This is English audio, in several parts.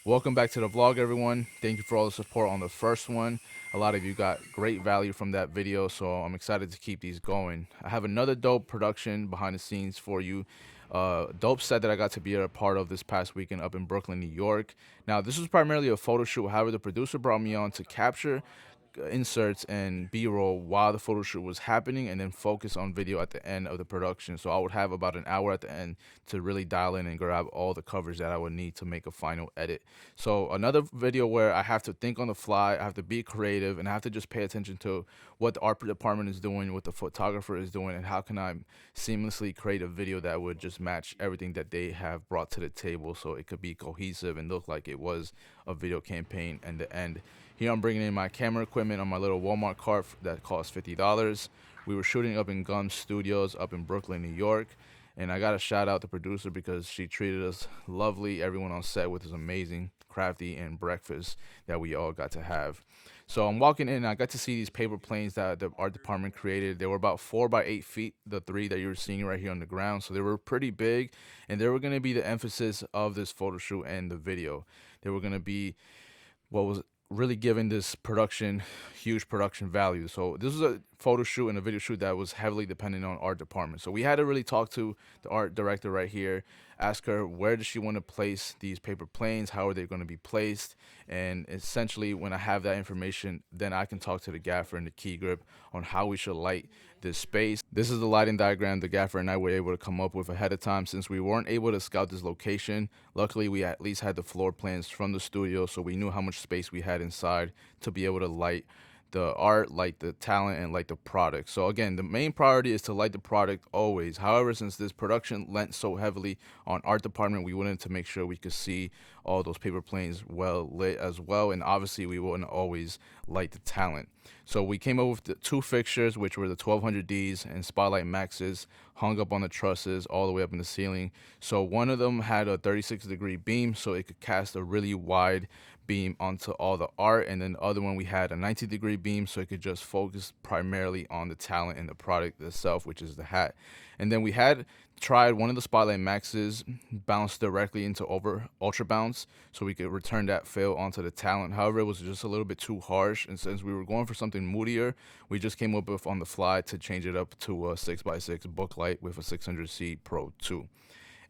Welcome back to the vlog, everyone. Thank you for all the support on the first one. A lot of you got great value from that video, so I'm excited to keep these going. I have another dope production behind the scenes for you. Dope set that I got to be a part of this past weekend up in Brooklyn, New York. Now, this was primarily a photo shoot. However, the producer brought me on to capture inserts and b-roll while the photo shoot was happening, and then focus on video at the end of the production. So I would have about an hour at the end to really dial in and grab all the coverage that I would need to make a final edit. So another video where I have to think on the fly, I have to be creative, and I have to just pay attention to what the art department is doing, what the photographer is doing, and how can I seamlessly create a video that would just match everything that they have brought to the table, so it could be cohesive and look like it was a video campaign in the end. Here I'm bringing in my camera equipment on my little Walmart cart that cost $50. We were shooting up in Gum Studios up in Brooklyn, New York. And I got to shout out the producer because she treated us lovely. Everyone on set with this amazing crafty and breakfast that we all got to have. So I'm walking in and I got to see these paper planes that the art department created. They were about 4 by 8 feet, the three that you're seeing right here on the ground. So they were pretty big, and they were going to be the emphasis of this photo shoot and the video. They were going to be what was really giving this production huge production value. So this was a photo shoot and a video shoot that was heavily dependent on art department. So we had to really talk to the art director right here, ask her where does she want to place these paper planes, how are they going to be placed, and essentially when I have that information, then I can talk to the gaffer and the key grip on how we should light this space. This is the lighting diagram the gaffer and I were able to come up with ahead of time since we weren't able to scout this location. Luckily, we at least had the floor plans from the studio, so we knew how much space we had inside to be able to light the art, light the talent, and light the product. So again, the main priority is to light the product always. However, since this production lent so heavily on art department, we wanted to make sure we could see all those paper planes well lit as well, and obviously we wouldn't always light the talent. So we came up with the two fixtures, which were the 1200Ds and Spotlight Maxes, hung up on the trusses all the way up in the ceiling. So one of them had a 36-degree beam, so it could cast a really wide beam onto all the art, and then the other one we had a 90-degree beam, so it could just focus primarily on the talent and the product itself, which is the hat. And then we had tried one of the Spotlight Maxes bounced directly into over ultra bounce, so we could return that fill onto the talent. However, it was just a little bit too harsh, and since we were going for something moodier, we just came up with on the fly to change it up to a 6x6 book light with a 600C Pro 2.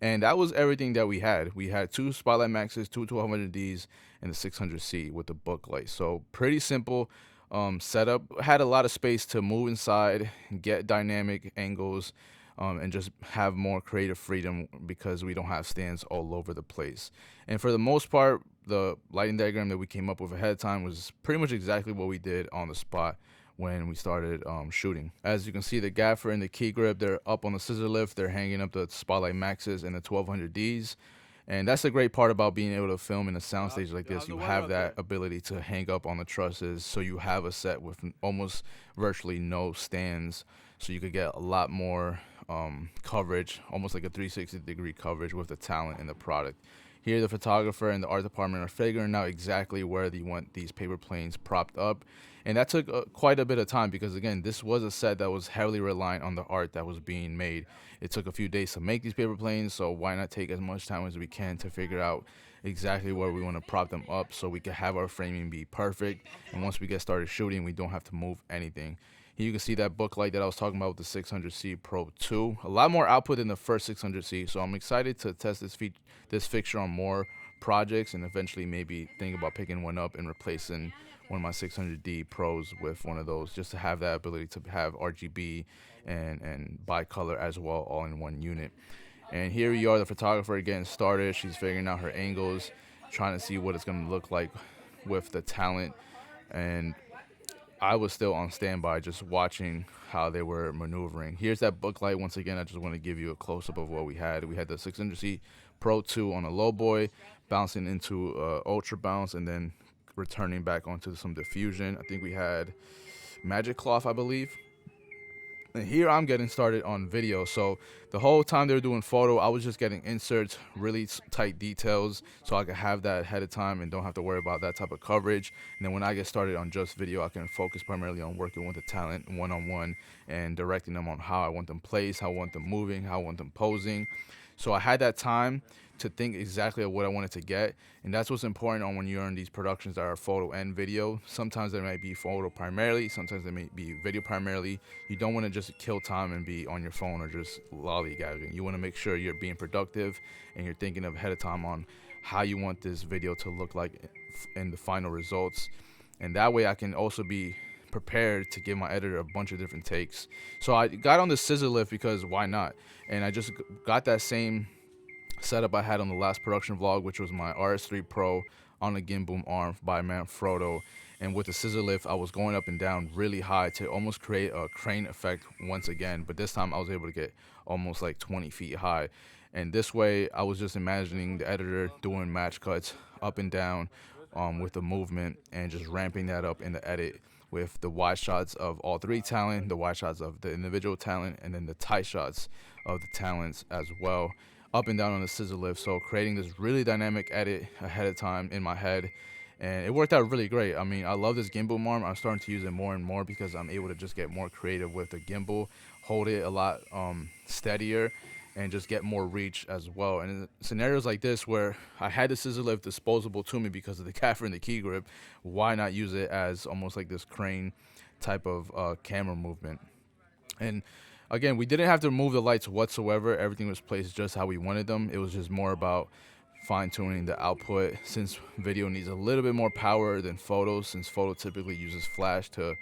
And that was everything that we had. We had two Spotlight Maxes, two 1200Ds, and the 600C with the book light. So pretty simple setup. Had a lot of space to move inside, get dynamic angles, and just have more creative freedom because we don't have stands all over the place. And for the most part, the lighting diagram that we came up with ahead of time was pretty much exactly what we did on the spot when we started shooting. As you can see, the gaffer and the key grip, they're up on the scissor lift. They're hanging up the Spotlight Maxes and the 1200Ds. And that's the great part about being able to film in a soundstage like this. You have that ability to hang up on the trusses, so you have a set with almost virtually no stands, so you could get a lot more coverage, almost like a 360-degree coverage with the talent and the product. Here, the photographer and the art department are figuring out exactly where they want these paper planes propped up. And that took quite a bit of time because, again, this was a set that was heavily reliant on the art that was being made. It took a few days to make these paper planes, so why not take as much time as we can to figure out exactly where we want to prop them up so we can have our framing be perfect. And once we get started shooting, we don't have to move anything. Here you can see that book light that I was talking about with the 600C Pro 2. A lot more output than the first 600C, so I'm excited to test this fixture on more projects and eventually maybe think about picking one up and replacing one of my 600D Pros with one of those, just to have that ability to have RGB and bicolor as well, all in one unit. And here you are, the photographer getting started. She's figuring out her angles, trying to see what it's going to look like with the talent. And I was still on standby just watching how they were maneuvering. Here's that book light. Once again, I just want to give you a close-up of what we had. We had the 600C Pro 2 on a low boy, bouncing into ultra bounce, and then returning back onto some diffusion. I think we had magic cloth, I believe. And here I'm getting started on video. So the whole time they were doing photo, I was just getting inserts, really tight details, so I could have that ahead of time and don't have to worry about that type of coverage. And then when I get started on just video, I can focus primarily on working with the talent one-on-one and directing them on how I want them placed, how I want them moving, how I want them posing. So I had that time to think exactly of what I wanted to get, and that's what's important on when you're in these productions that are photo and video. Sometimes they might be photo primarily, sometimes they may be video primarily. You don't want to just kill time and be on your phone or just lollygagging. You want to make sure you're being productive and you're thinking ahead of time on how you want this video to look like in the final results, and that way I can also be prepared to give my editor a bunch of different takes. So I got on the scissor lift because why not, and I just got that same setup I had on the last production vlog, which was my RS3 Pro on a Gimboom arm by Manfrotto. And with the scissor lift, I was going up and down really high to almost create a crane effect once again. But this time I was able to get almost like 20 feet high. And this way, I was just imagining the editor doing match cuts up and down with the movement and just ramping that up in the edit with the wide shots of all three talent, the wide shots of the individual talent, and then the tight shots of the talents as well, up and down on the scissor lift. So creating this really dynamic edit ahead of time in my head, and it worked out really great. I mean, I love this gimbal arm. I'm starting to use it more and more because I'm able to just get more creative with the gimbal, hold it a lot steadier, and just get more reach as well. And in scenarios like this where I had the scissor lift disposable to me because of the gaffer and the key grip, why not use it as almost like this crane type of camera movement? And again, we didn't have to move the lights whatsoever. Everything was placed just how we wanted them. It was just more about fine-tuning the output, since video needs a little bit more power than photos, since photo typically uses flash to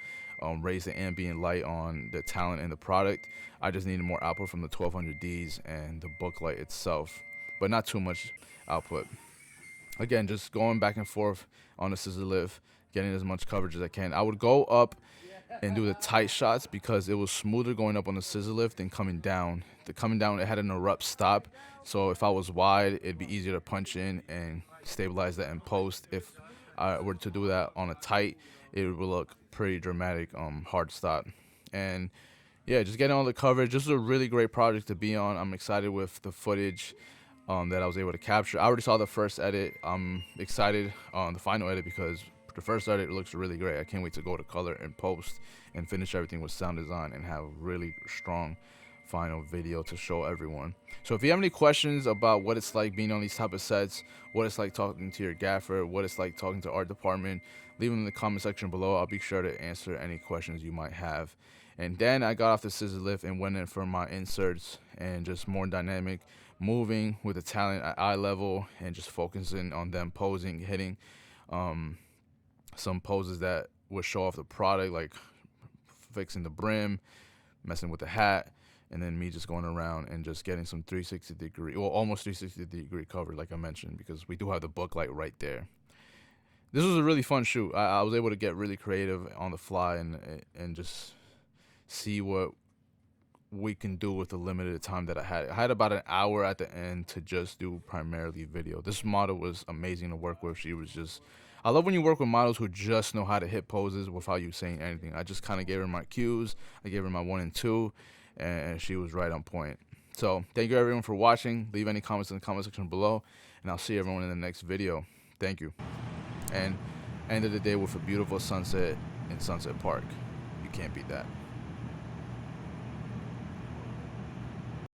raise the ambient light on the talent and the product. I just needed more output from the 1200Ds and the book light itself, but not too much output. Again, just going back and forth on the scissor lift, getting as much coverage as I can. I would go up and do the tight shots because it was smoother going up on the scissor lift than coming down. The coming down, it had an abrupt stop, so if I was wide, it'd be easier to punch in and stabilize that in post. If I were to do that on a tight, it would look pretty dramatic, hard stop. And yeah, just getting all the coverage. This was a really great project to be on. I'm excited with the footage that I was able to capture. I already saw the first edit. I'm excited on the final edit because the first edit looks really great. I can't wait to go to color and post and finish everything with sound design and have really strong final video to show everyone. So if you have any questions about what it's like being on these type of sets, what it's like talking to your gaffer, what it's like talking to art department, leave them in the comment section below. I'll be sure to answer any questions you might have. And then I got off the scissor lift and went in for my inserts and just more dynamic moving with the talent at eye level and just focusing on them posing, hitting some poses that would show off the product, like fixing the brim, messing with the hat, and then me just going around and just getting some 360 degree, well, almost 360 degree cover, like I mentioned, because we do have the book light right there. This was a really fun shoot. I was able to get really creative on the fly and just see what we can do with the limited time that I had. I had about an hour at the end to just do primarily video. This model was amazing to work with. She was just, I love when you work with models who just know how to hit poses without you saying anything. I just kind of gave her my cues. I gave her my 1 and 2, and she was right on point. So thank you everyone for watching. Leave any comments in the comment section below, and I'll see everyone in the next video. Thank you. And end of the day with a beautiful sunset in Sunset Park. You can't beat that.